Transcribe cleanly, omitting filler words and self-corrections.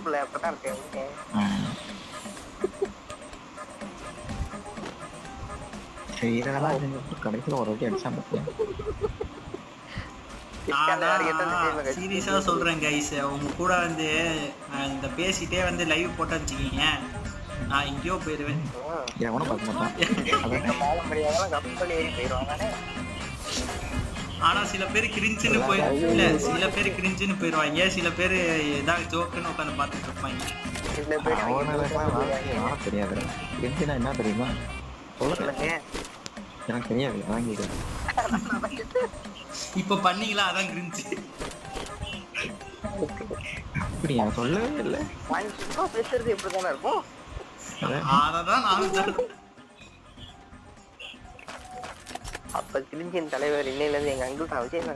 பிள்ளை அப்பதான் இருக்கேன். இதெல்லாம் கடைசியில் ஒரு வாட்டி அடிச்சா பார்த்தியா? சீரியஸா சொல்றேன் கைஸ், உங்க கூட வந்து இந்த பேசிட்டே வந்து லைவ் போட்டு வச்சுக்கீங்க, நான் எங்கேயோ போயிருவேன். எவனும் பார்க்க மாட்டான். ஆனா சில பேர் கிரிஞ்சுன்னு இல்ல சில பேர் கிரிஞ்சுன்னு போயிருவாங்க, சில பேர் ஏதாவது ஜோக்குன்னு உட்காந்து பார்த்துட்டு இருப்பாங்க. தெரியாது கிரிஞ்சுனா என்ன தெரியுமா? சொல்லுங்க, எனக்கு தெரியாது. வாங்கிடு. இப்ப பண்ணீங்களா? அதான் கிரிஞ்சு. அப்படியா? சொல்லவே இல்லை. பேசுறது எப்படிதானே இருக்கும்? அததான் நானும் சொல்றேன். அப்ப கிளிஞ்சின் தலைவர் இன்னையில இருந்து எங்க அங்கிள் தான் விஜய்.